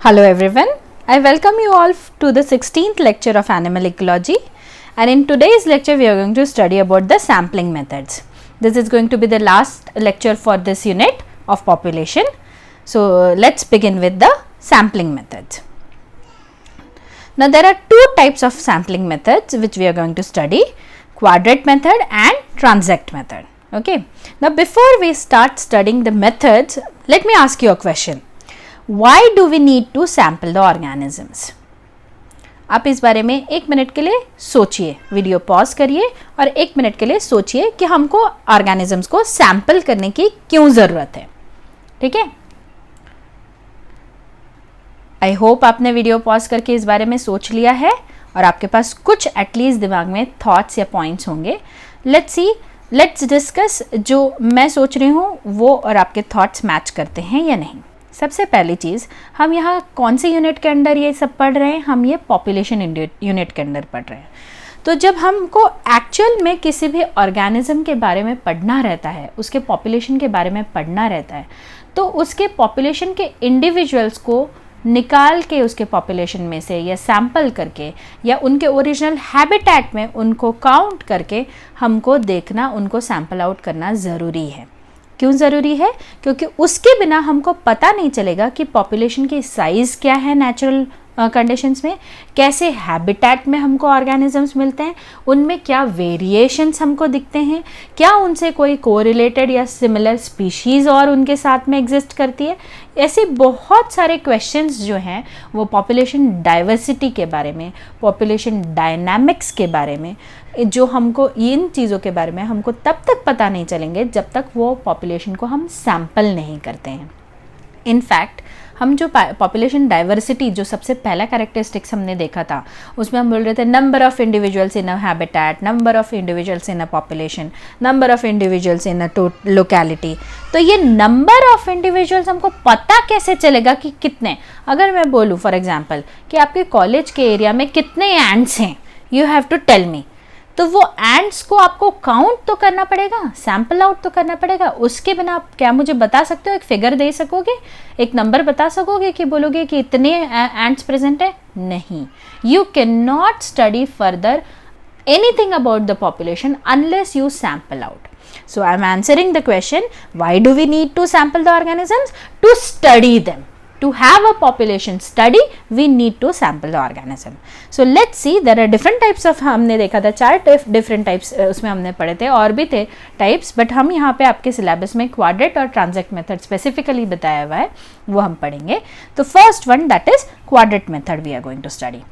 Hello everyone, I welcome you all to the 16th lecture of Animal Ecology, and in today's lecture we are going to study about the sampling methods. This is going to be the last lecture for this unit of population. So let's begin with the sampling methods. Now there are two types of sampling methods which we are going to study, quadrate method and transect method. Okay. Now before we start studying the methods, let me ask you a question. Why do we need to sample the organisms? आप इस बारे में एक minute के लिए सोचिए, video pause करिए और एक मिनट के लिए सोचिए कि हमको ऑर्गेनिजम्स को सैंपल करने की क्यों ज़रूरत है. ठीक है, आई होप आपने वीडियो पॉज करके इस बारे में सोच लिया है और आपके पास कुछ एटलीस्ट दिमाग में थॉट्स या पॉइंट्स होंगे. लेट्स डिस्कस जो मैं सोच रही हूँ वो और आपके थॉट्स मैच करते हैं या नहीं. सबसे पहली चीज़, हम यहाँ कौन से यूनिट के अंदर ये सब पढ़ रहे हैं? हम ये पॉपुलेशन यूनिट के अंदर पढ़ रहे हैं. तो जब हमको एक्चुअल में किसी भी ऑर्गेनिज्म के बारे में पढ़ना रहता है, उसके पॉपुलेशन के बारे में पढ़ना रहता है, तो उसके पॉपुलेशन के इंडिविजुअल्स को निकाल के उसके पॉपुलेशन में से या सैंपल करके या उनके ओरिजिनल हैबिटेट में उनको काउंट करके हमको देखना, उनको सैंपल आउट करना ज़रूरी है. क्यों ज़रूरी है? क्योंकि उसके बिना हमको पता नहीं चलेगा कि पॉपुलेशन की साइज़ क्या है नेचुरल कंडीशंस में, कैसे हैबिटेट में हमको ऑर्गेनिजम्स मिलते हैं, उनमें क्या वेरिएशंस हमको दिखते हैं, क्या उनसे कोई कोरिलेटेड या सिमिलर स्पीशीज़ और उनके साथ में एग्जिस्ट करती है. ऐसे बहुत सारे क्वेश्चंस जो हैं वो पॉपुलेशन डाइवर्सिटी के बारे में, पॉपुलेशन डायनामिक्स के बारे में, जो हमको इन चीज़ों के बारे में हमको तब तक पता नहीं चलेंगे जब तक वो पॉपुलेशन को हम सैंपल नहीं करते हैं. इनफैक्ट हम जो पॉपुलेशन डाइवर्सिटी, जो सबसे पहला कैरेक्टरिस्टिक्स हमने देखा था, उसमें हम बोल रहे थे number of individuals in a habitat, number of individuals in a population, number of individuals in a locality. तो ये नंबर ऑफ इंडिविजुअल्स हमको पता कैसे चलेगा कि कितने? अगर मैं बोलूँ फॉर एग्जांपल कि आपके कॉलेज के एरिया में कितने एंट्स हैं, you have to tell me. तो वो एंट्स को आपको काउंट तो करना पड़ेगा, सैंपल आउट तो करना पड़ेगा. उसके बिना आप क्या मुझे बता सकते हो, एक फिगर दे सकोगे, एक नंबर बता सकोगे कि बोलोगे कि इतने एंट्स प्रेजेंट है? नहीं. You can not study further anything about the population unless you sample out. So I am answering the question, why do we need to sample the organisms? To study them. To have a population study, we need to sample the organism. So let's see, there are different types of, हमने देखा था 4 different types उसमें हमने पढ़े थे, और भी थे types, but हम यहाँ पे आपके सिलेबस में quadrate और transect method specifically बताया हुआ है, वो हम पढ़ेंगे. तो first one, that is quadrate method we are going to study.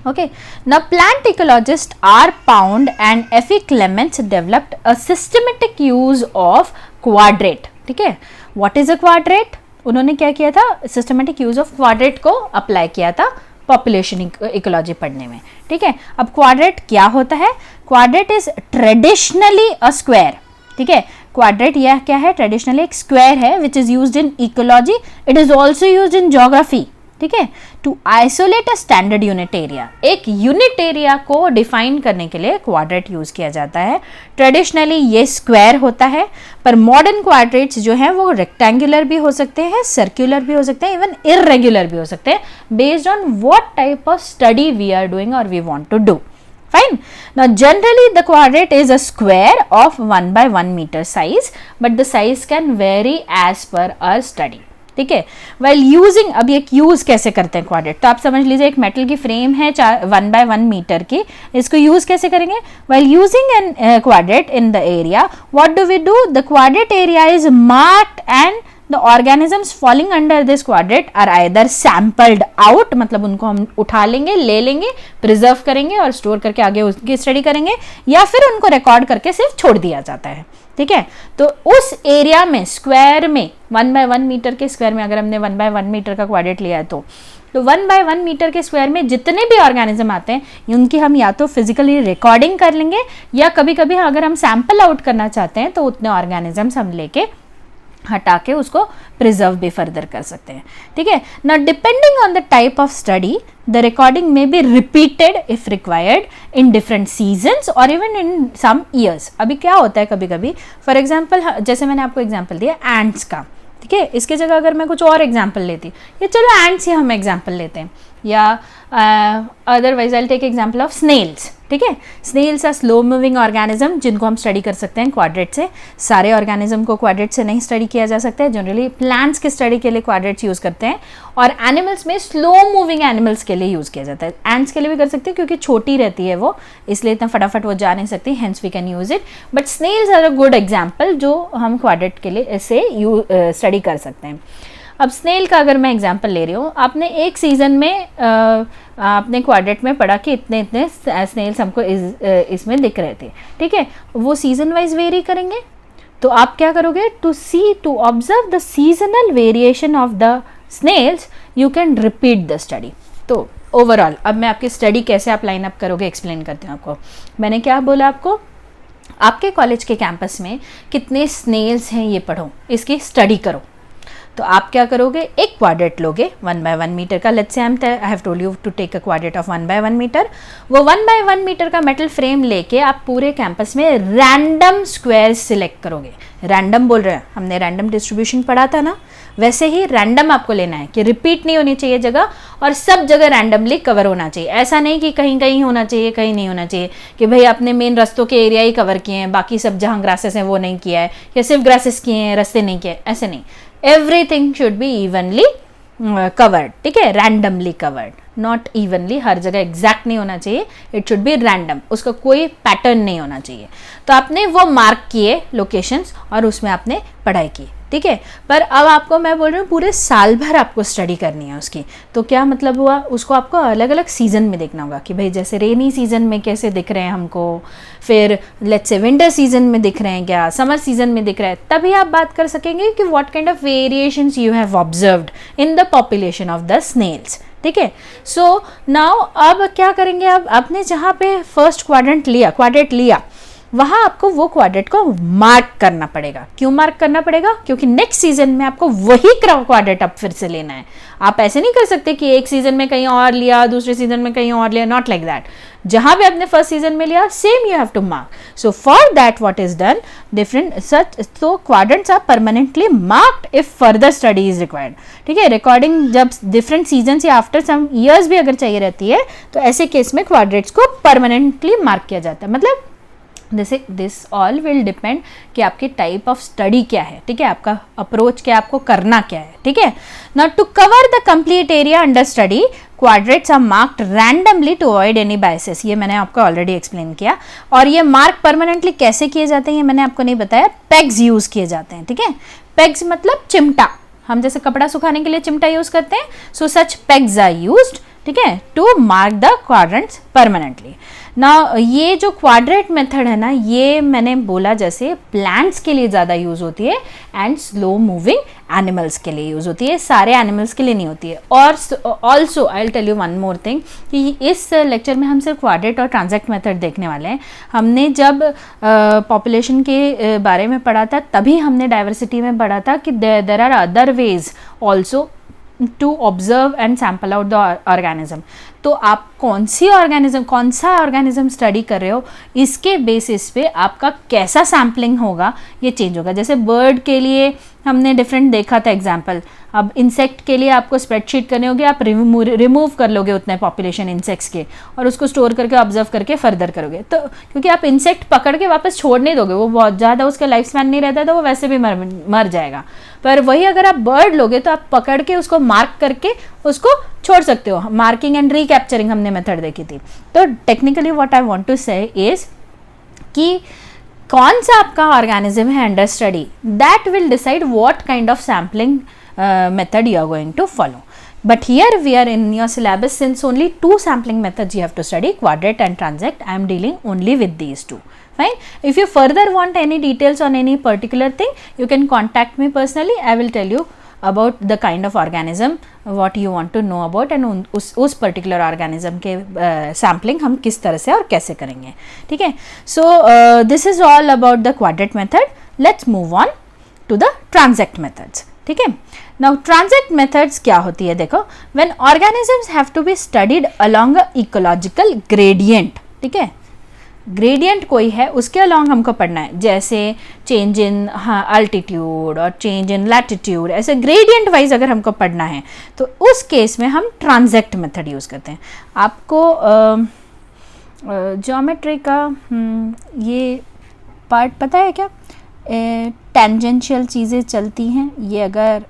Okay, now plant ecologist R. Pound and F. E. Clements developed a systematic use of quadrate. ठीक है, what is a quadrate? उन्होंने क्या किया था? Systematic use of quadrat को apply किया था population ecology पढ़ने में. ठीक है, अब क्वाड्रेट क्या होता है? Quadrat is traditionally a square. ठीक है, क्वाड्रेट यह क्या है? ट्रेडिशनली एक स्क्वायर है which is used in ecology. It is also used in geography. ठीक है, to isolate a standard unit area. एक यूनिट एरिया को डिफाइन करने के लिए क्वाड्रेट यूज किया जाता है. ट्रेडिशनली ये स्क्वायर होता है, पर मॉडर्न क्वाड्रेट्स जो हैं वो रेक्टेंगुलर भी हो सकते हैं, सर्कुलर भी हो सकते हैं, इवन इररेगुलर भी हो सकते हैं, based on what type of study we are doing और we want to do. Fine. Now generally the quadrate is a square of 1 by 1 meter size, but the size can vary as per our study. ठीक है, well using, अब ये use कैसे करते हैं quadrat? तो आप समझ लीजिए एक मेटल की फ्रेम है 1 by 1 मीटर की, इसको यूज कैसे करेंगे? Well using an quadrat in the area, what do we do? The quadrat area is marked and the organisms falling under this quadrate are either sampled out, मतलब उनको हम उठा लेंगे, ले लेंगे, प्रिजर्व करेंगे और स्टोर करके आगे उसकी स्टडी करेंगे, या फिर उनको रिकॉर्ड करके सिर्फ छोड़ दिया जाता है. ठीक है, तो उस एरिया में स्क्वायर में 1 by 1 मीटर के स्क्वायर में अगर हमने 1 by 1 मीटर का क्वाड्रेट लिया है तो 1 by 1 मीटर के स्क्वायर में जितने भी ऑर्गेनिज्म आते हैं उनकी हम या तो फिजिकली रिकॉर्डिंग कर लेंगे, या कभी कभी अगर हम सैंपल आउट करना चाहते हैं तो उतने ऑर्गेनिजम्स हम लेके हटा के उसको प्रिजर्व भी फर्दर कर सकते हैं. ठीक है, ना depending on the type of study the recording may be repeated if required in different seasons और इवन इन सम ईयर्स. अभी क्या होता है कभी कभी, फॉर एग्जांपल जैसे मैंने आपको एग्जांपल दिया एंट्स का, ठीक है, इसके जगह अगर मैं कुछ और एग्जाम्पल लेती, या चलो एंड्स ही हम एग्जाम्पल लेते हैं, या otherwise I take example of snails. ठीक है, snails are slow moving organism जिनको हम स्टडी कर सकते हैं क्वाड्रेट से। सारे ऑर्गेनिज्म को क्वाड्रेट से नहीं स्टडी किया जा सकता है, जनरली प्लांट्स के स्टडी के लिए क्वाड्रेट्स यूज़ करते हैं, और एनिमल्स में स्लो मूविंग एनिमल्स के लिए यूज़ किया जाता है। एंड्स के लिए भी कर सकते हैं क्योंकि छोटी रहती है वो, इसलिए इतना फटाफट वो जा नहीं सकती, hence we can use it. But snails are a good example जो हम क्वाड्रेट के लिए से स्टडी कर सकते हैं। अब स्नेल का अगर मैं एग्जांपल ले रही हूँ, आपने एक सीज़न में आपने क्वाड्रेट में पढ़ा कि इतने इतने स्नेल्स हमको इसमें दिख रहे थे। ठीक है, वो सीजन वाइज वेरी करेंगे, तो आप क्या करोगे, to observe the seasonal variation of the snails you can repeat the study. तो ओवरऑल अब मैं आपकी स्टडी कैसे आप लाइन अप करोगे एक्सप्लेन करती हूँ आपको। मैंने क्या बोला आपको, आपके कॉलेज के कैंपस में कितने स्नेल्स हैं ये पढ़ो, इसकी स्टडी करो। तो आप क्या करोगे, एक क्वाड्रेट लोगे 1 by 1 मीटर का, let's say I have told you to take a quadrat of 1 by 1 metre. वो 1 by 1 मीटर का मेटल फ्रेम लेके आप पूरे कैंपस में रैंडम स्क्वायर सिलेक्ट करोगे। रैंडम बोल रहे हैं, हमने रैंडम डिस्ट्रीब्यूशन पढ़ा था ना, वैसे ही रैंडम आपको लेना है कि रिपीट नहीं होनी चाहिए जगह, और सब जगह रैंडमली कवर होना चाहिए। ऐसा नहीं कि कहीं कहीं होना चाहिए कहीं नहीं होना चाहिए, कि भाई आपने मेन रस्तों के एरिया ही कवर किए हैं, बाकी सब जहाँ ग्रासेस हैं वो नहीं किया है, या सिर्फ ग्रासेस किए हैं रास्ते नहीं किए, ऐसे नहीं। Everything should be evenly covered. ठीक है, रैंडमली कवर्ड, नॉट इवनली, हर जगह एग्जैक्ट नहीं होना चाहिए, इट शुड बी रैंडम, उसका कोई पैटर्न नहीं होना चाहिए। तो आपने वो मार्क किए लोकेशंस और उसमें आपने पढ़ाई की। ठीक है, पर अब आपको मैं बोल रही हूँ पूरे साल भर आपको स्टडी करनी है उसकी। तो क्या मतलब हुआ, उसको आपको अलग अलग सीजन में देखना होगा कि भाई जैसे रेनी सीजन में कैसे दिख रहे हैं हमको, फिर लेट्स से विंटर सीजन में दिख रहे हैं क्या, समर सीजन में दिख रहा है, तभी आप बात कर सकेंगे कि what kind of variations you have observed in the population of the snails. ठीक है, सो नाउ अब क्या करेंगे, अब आपने जहाँ पे फर्स्ट क्वाड्रेट लिया वहाँ आपको वो क्वाड्रेट को मार्क करना पड़ेगा। क्यों मार्क करना पड़ेगा, क्योंकि नेक्स्ट सीजन में आपको वही क्वाड्रेट अब फिर से लेना है। आप ऐसे नहीं कर सकते कि एक सीजन में कहीं और लिया, दूसरे सीजन में कहीं और लिया, नॉट लाइक दैट। जहां भी आपने फर्स्ट सीजन में लिया same you have to mark. So for that what is done, different such, तो quadrants are permanently marked if further study is required. ठीक है, रिकॉर्डिंग जब डिफरेंट सीजन या आफ्टर सम ईयर्स भी अगर चाहिए रहती है, तो ऐसे केस में क्वाड्रेट्स को परमानेंटली मार्क किया जाता है। मतलब दिस ऑल विल डिपेंड कि आपकी टाइप ऑफ स्टडी क्या है। ठीक है, आपका अप्रोच क्या है, आपको करना क्या है। ठीक है, now to cover the complete area under study quadrats are marked randomly to avoid any biases. ये मैंने आपको ऑलरेडी एक्सप्लेन किया। और ये मार्क परमानेंटली कैसे किए जाते हैं ये मैंने आपको नहीं बताया, पेग्स यूज किए जाते हैं। ठीक है, पेग्स मतलब चिमटा, हम जैसे कपड़ा सुखाने के लिए चिमटा यूज करते हैं, so such pegs are used. ठीक है, to mark the quadrants permanently. ना ये जो क्वाड्रेट मेथड है ना, ये मैंने बोला जैसे प्लांट्स के लिए ज़्यादा यूज़ होती है एंड स्लो मूविंग एनिमल्स के लिए यूज़ होती है, सारे एनिमल्स के लिए नहीं होती है। और also I will tell you one more thing कि इस लेक्चर में हम सिर्फ क्वाड्रेट और ट्रांजैक्ट मेथड देखने वाले हैं। हमने जब पॉपुलेशन के बारे में पढ़ा था तभी हमने डाइवर्सिटी में पढ़ा था कि there are other ways also to observe and sample out the organism. तो आप कौन सा ऑर्गेनिज्म स्टडी कर रहे हो, इसके बेसिस पे आपका कैसा सैम्पलिंग होगा ये चेंज होगा। जैसे बर्ड के लिए हमने डिफरेंट देखा था एग्जाम्पल, अब इंसेक्ट के लिए आपको स्प्रेडशीट करने होगी, आप रिमूव कर लोगे उतने पॉपुलेशन इंसेक्ट्स के और उसको स्टोर करके ऑब्जर्व करके फर्दर करोगे। तो क्योंकि आप इंसेक्ट पकड़ के वापस छोड़ नहीं दोगे, वो बहुत ज़्यादा उसका लाइफ स्पैन नहीं रहता, तो वो वैसे भी मर जाएगा। पर वही अगर आप बर्ड लोगे तो आप पकड़ के उसको मार्क करके उसको छोड़ सकते हो। मार्किंग एंड रिकैप्चरिंग हमने मेथड देखी थी। तो technically what I want to say is कि कौन सा आपका ऑर्गेनिज्म है under study, that will decide what kind of sampling method you are going to follow. But here we are in your syllabus, since only 2 sampling methods you have to study, quadrate and transect, I am dealing only with these 2. Fine. If you further want any details on any particular thing, you can contact me personally. I will tell you about the kind of organism what you want to know about and उस particular organism के sampling हम किस तरह से और कैसे करेंगे। ठीक है, so this is all about the quadrate method. Let's move on to the transect methods. ठीक है, नाउ ट्रांजैक्ट मेथड्स क्या होती है, देखो, when organisms have to be studied along a ecological gradient. ठीक है, ग्रेडियंट कोई है उसके अलॉन्ग हमको पढ़ना है, जैसे चेंज इन अल्टीट्यूड और चेंज इन लैटिट्यूड, ऐसे ग्रेडियंट वाइज अगर हमको पढ़ना है तो उस केस में हम ट्रांजैक्ट मेथड यूज़ करते हैं। आपको ज्योमेट्री का ये पार्ट पता है क्या? टेंजेंशियल चीज़ें चलती हैं, ये अगर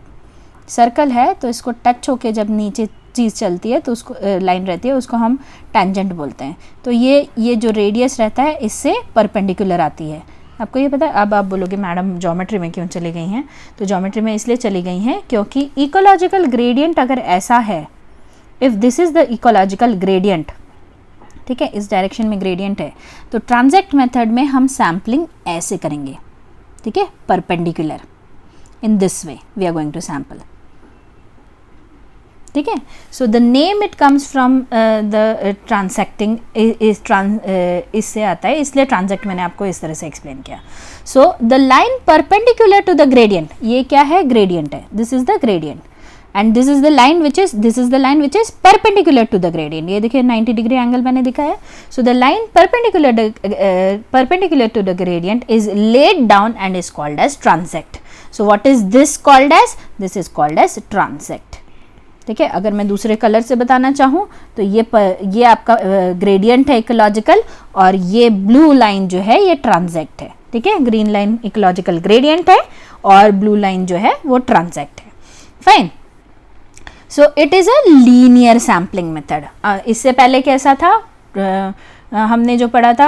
सर्कल है तो इसको टच होके जब नीचे चीज़ चलती है तो उसको लाइन रहती है, उसको हम टेंजेंट बोलते हैं। तो ये जो रेडियस रहता है इससे परपेंडिकुलर आती है। आपको ये पता है? अब आप बोलोगे मैडम ज्योमेट्री में क्यों चली गई हैं? तो ज्योमेट्री में इसलिए चली गई हैं क्योंकि इकोलॉजिकल ग्रेडियंट अगर ऐसा है, if this is the ecological gradient, ठीक है, इस डायरेक्शन में ग्रेडियंट है, तो ट्रांजैक्ट मेथड में हम सैम्पलिंग ऐसे करेंगे, ठीक है, perpendicular, in this way we are going to sample, ठीक है। So the name it comes from the transecting, इससे आता है, इसलिए ट्रांजैक्ट मैंने आपको इस तरह से एक्सप्लेन किया। So the line perpendicular to the gradient, ये क्या है? ग्रेडियंट है, this is the gradient, and this is the line which is perpendicular to the gradient. ये देखिए 90 डिग्री एंगल मैंने दिखाया। So the line perpendicular to the gradient is laid down and is called as transect. So what is this called as? This is called as transect, ठीक है। अगर मैं दूसरे colour से बताना चाहूँ तो ये आपका ग्रेडियंट है इकोलॉजिकल, और ये ब्लू लाइन जो है ये ट्रांजैक्ट है, ठीक है। ग्रीन लाइन इकोलॉजिकल ग्रेडियंट है और ब्लू लाइन जो है वो ट्रांजैक्ट है, fine. So it is a linear sampling method. इससे पहले कैसा था? हमने जो पढ़ा था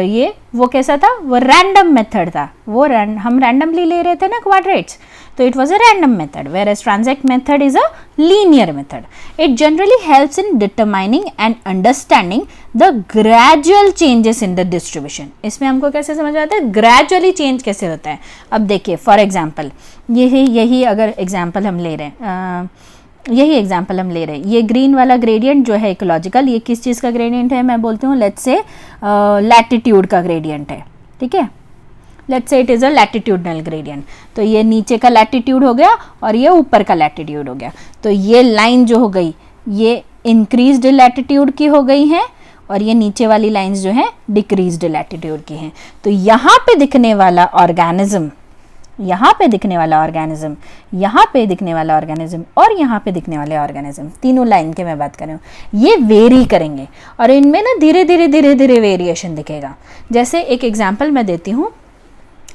ये, वो कैसा था? वो रैंडम मेथड था, वो हम रैंडमली ले रहे थे ना क्वाड्रेट्स, तो it was a random method, whereas transact method is a linear method. It generally helps in determining and understanding the gradual changes in the distribution. इसमें हमको कैसे समझ आता है gradually change कैसे होता है? अब देखिए फॉर एग्जाम्पल यही अगर एग्जाम्पल हम ले रहे हैं, ये ग्रीन वाला ग्रेडियंट जो है इकोलॉजिकल, ये किस चीज़ का ग्रेडियंट है? मैं बोलती हूँ लेट्स से लैटिट्यूड का ग्रेडियंट है, ठीक है। Let's say it is a latitudinal gradient, तो ये नीचे का लैटिट्यूड हो गया और ये ऊपर का लैटिट्यूड हो गया। तो ये लाइन जो हो गई ये इंक्रीज्ड लैटिट्यूड की हो गई है और ये नीचे वाली लाइंस जो हैं डिक्रीज्ड लैटिट्यूड की हैं। तो यहाँ पे दिखने वाला ऑर्गेनिज्म, यहाँ पे दिखने वाला ऑर्गेनिज्म, यहाँ पे दिखने वाला ऑर्गेनिज्म और यहाँ पे दिखने वाले ऑर्गेनिज्म, तीनों लाइन के मैं बात कर रही हूँ, ये वेरी करेंगे और इनमें ना धीरे धीरे वेरिएशन दिखेगा। जैसे एक एग्जाम्पल मैं देती हूँ,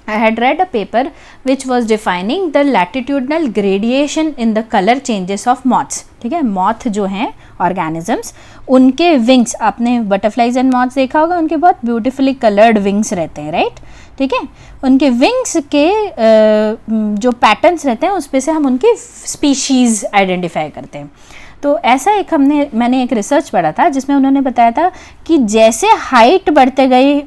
I had read a paper which was defining the latitudinal gradation in the color changes of moths, ठीक है। मॉथ जो हैं ऑर्गेनिजम्स, उनके विंग्स, आपने बटरफ्लाइज एंड मॉथ्स देखा होगा, उनके बहुत ब्यूटीफुली कलर्ड विंग्स रहते हैं, राइट, ठीक है। उनके विंग्स के जो पैटर्न्स रहते हैं उस पे से हम उनकी स्पीशीज़ आइडेंटिफाई करते हैं। तो ऐसा एक मैंने एक रिसर्च पढ़ा था जिसमें उन्होंने बताया था कि जैसे हाइट बढ़ते गई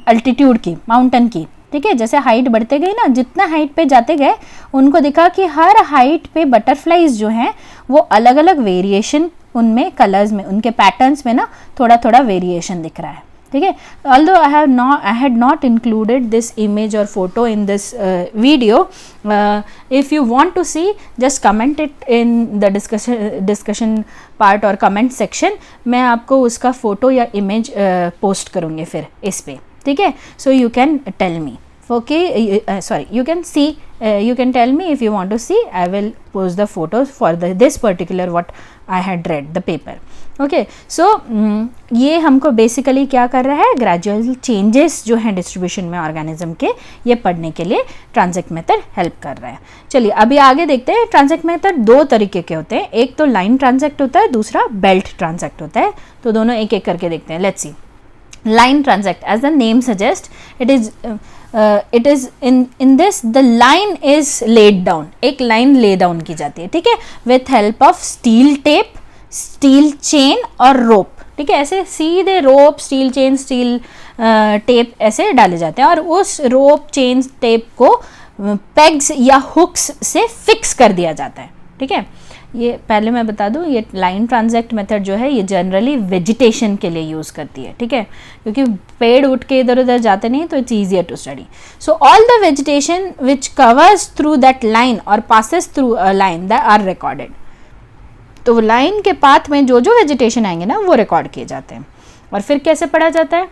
अल्टीट्यूड की, माउंटेन की, ठीक है, जैसे हाइट बढ़ते गई ना, जितना हाइट पे जाते गए उनको दिखा कि हर हाइट पे बटरफ्लाइज जो हैं वो अलग अलग वेरिएशन, उनमें कलर्स में, उनके पैटर्न्स में ना थोड़ा थोड़ा वेरिएशन दिख रहा है, ठीक है। Although I had not included this image और photo in this video, if you want to see just comment it in the discussion part और कमेंट सेक्शन, मैं आपको उसका फोटो या इमेज पोस्ट करूँगी फिर इस पे, ठीक है। So you can tell me, okay, sorry, you can see, you can tell me if you want to see. I will post the photos for this particular what I had read the paper. Okay, so ये हमको basically क्या कर रहा है, gradual changes जो हैं distribution में organism के, ये पढ़ने के लिए ट्रांजैक्ट मेथड हेल्प कर रहा है। चलिए अभी आगे देखते हैं। ट्रांजैक्ट मेथड दो तरीके के होते हैं, एक तो लाइन ट्रांजैक्ट होता है, दूसरा बेल्ट ट्रांजैक्ट होता है। तो दोनों एक एक करके देखते हैं। Let's see. line transact, as the name suggests, it is in this the line is laid down, एक line lay down की जाती है, ठीक है, with help of steel tape, steel chain और rope, ठीक है। ऐसे सीधे रोप, स्टील चेन, स्टील टेप ऐसे डाले जाते हैं और उस रोप, चेन, टेप को पेग्स या हुक्स से फिक्स कर दिया जाता है, ठीक है। ये पहले मैं बता दूं, ये लाइन ट्रांजैक्ट मेथड जो है ये जनरली वेजिटेशन के लिए यूज़ करती है, ठीक है, क्योंकि पेड़ उठ के इधर उधर जाते नहीं, तो it's easier to study. So all the vegetation which covers through that line और passes through a line that are recorded. तो लाइन के पाथ में जो जो वेजिटेशन आएंगे ना वो रिकॉर्ड किए जाते हैं। और फिर कैसे पढ़ा जाता है?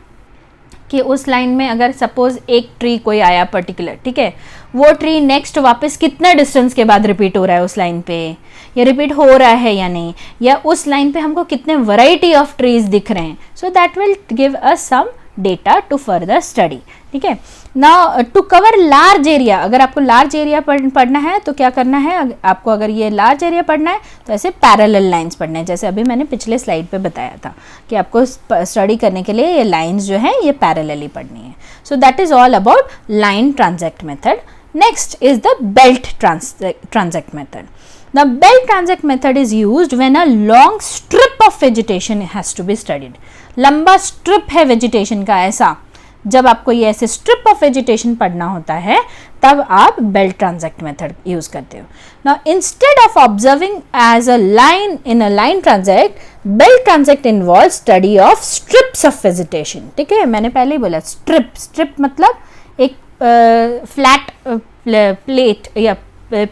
कि उस लाइन में अगर सपोज एक ट्री कोई आया पर्टिकुलर, ठीक है, वो ट्री नेक्स्ट वापस कितना डिस्टेंस के बाद रिपीट हो रहा है उस लाइन पे, या रिपीट हो रहा है या नहीं, या उस लाइन पे हमको कितने वैरायटी ऑफ ट्रीज दिख रहे हैं. So that will give us some data to further study. ठीक है. Now to cover large area, अगर आपको लार्ज एरिया पढ़ना है तो क्या करना है, आपको अगर ये लार्ज एरिया पढ़ना है तो ऐसे पैरेलल लाइंस पढ़ने हैं, जैसे अभी मैंने पिछले स्लाइड पे बताया था कि आपको स्टडी करने के लिए ये लाइंस जो है ये पैरेलली पढ़नी है. So that is all about line transact method. Next is the belt transact method. The belt transect method is used when a long strip of vegetation has to be studied. लंबा strip है vegetation का ऐसा, जब आपको ये ऐसे strip of vegetation पढ़ना होता है तब आप belt transect method use करते हो. Now instead of observing as a line in a line transect, belt transect involves study of strips of vegetation. ठीक है, मैंने पहले ही बोला strip मतलब एक flat plate या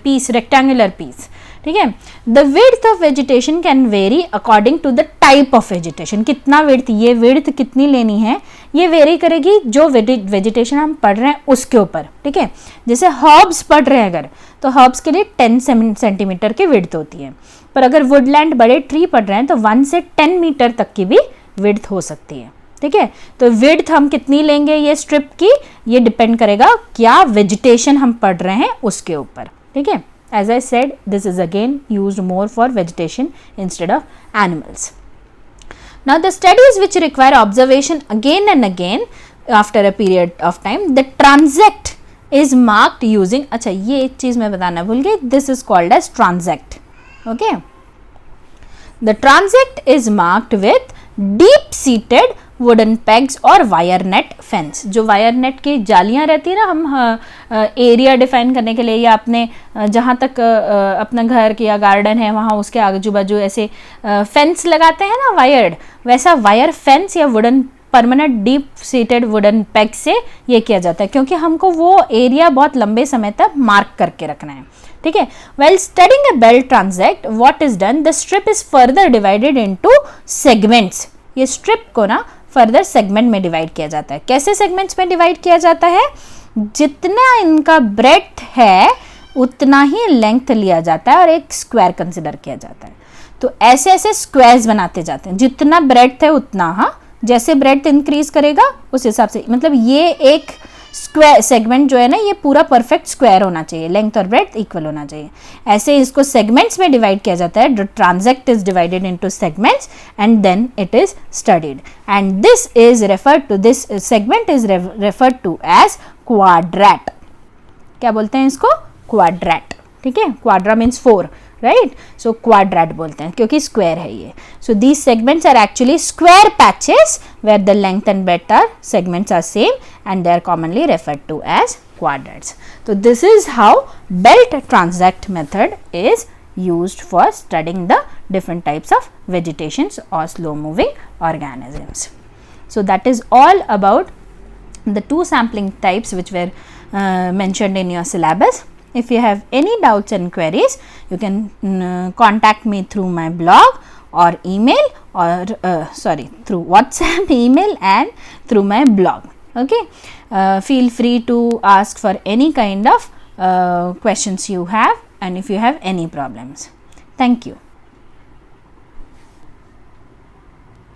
piece, rectangular piece. ठीक है. The width of vegetation can vary according to the type of vegetation. कितना विड्थ, ये विड्थ कितनी लेनी है ये वेरी करेगी जो वेजिटेशन हम पढ़ रहे हैं उसके ऊपर. ठीक है. जैसे हर्ब्स पढ़ रहे हैं अगर, तो हर्ब्स के लिए 10 सेंटीमीटर की विड्थ होती है, पर अगर वुडलैंड बड़े ट्री पढ़ रहे हैं तो 1 से 10 मीटर तक की भी विड्थ हो सकती है. ठीक है. तो विड्थ हम कितनी लेंगे ये स्ट्रिप की, ये डिपेंड करेगा क्या वेजिटेशन हम पढ़ रहे हैं उसके ऊपर. ठीक है. As I said, this is again used more for vegetation instead of animals. Now the studies which require observation again and again after a period of time, the transect is marked using, अच्छा ये एक चीज़ मैं बताना भूल गई, this is called as transect. Okay. The transect is marked with deep seated wooden pegs और wire net fence. जो wire net की जालियाँ रहती है ना, हम एरिया डिफाइन करने के लिए या अपने जहाँ तक अपना घर की या गार्डन है वहाँ उसके आजू बाजू ऐसे फेंस लगाते हैं ना वायर्ड, वैसा वायर फेंस या wooden permanent deep seated wooden peg से ये किया जाता है, क्योंकि हमको वो एरिया बहुत लंबे समय तक मार्क करके रखना है. ठीक है. Well studying a belt transact what is done, the strip is further divided into segments. ये स्ट्रिप को ना फर्दर सेगमेंट में डिवाइड किया जाता है. कैसे सेगमेंट्स में डिवाइड किया जाता है, जितना इनका ब्रेड्थ है उतना ही लेंथ लिया जाता है और एक स्क्वायर कंसिडर किया जाता है. तो ऐसे ऐसे स्क्वायर्स बनाते जाते हैं, जितना ब्रेड्थ है उतना, हाँ, जैसे ब्रेड्थ इंक्रीज करेगा उस हिसाब से, मतलब ये एक स्क्वायर सेगमेंट जो है ना ये पूरा परफेक्ट स्क्वायर होना चाहिए, लेंथ और ब्रेड्थ इक्वल होना चाहिए. ऐसे इसको सेगमेंट्स में डिवाइड किया जाता है. The transect is divided into segments and then it is studied, and this is referred to, this segment is referred to as quadrat. क्या बोलते हैं इसको, क्वाड्रेट. ठीक है. Quadra means 4, right. So quadrat बोलते हैं क्योंकि स्क्वायर है ये. So these segments are actually square patches where the length and breadth are segments are same and they are commonly referred to as quadrats. So this is how belt transect method is used for studying the different types of vegetations or slow moving organisms. So that is all about the 2 sampling types which were mentioned in your syllabus. If you have any doubts and queries, you can contact me through my blog or email or through WhatsApp, email and through my blog. Okay. Feel free to ask for any kind of questions you have, and if you have any problems. Thank you.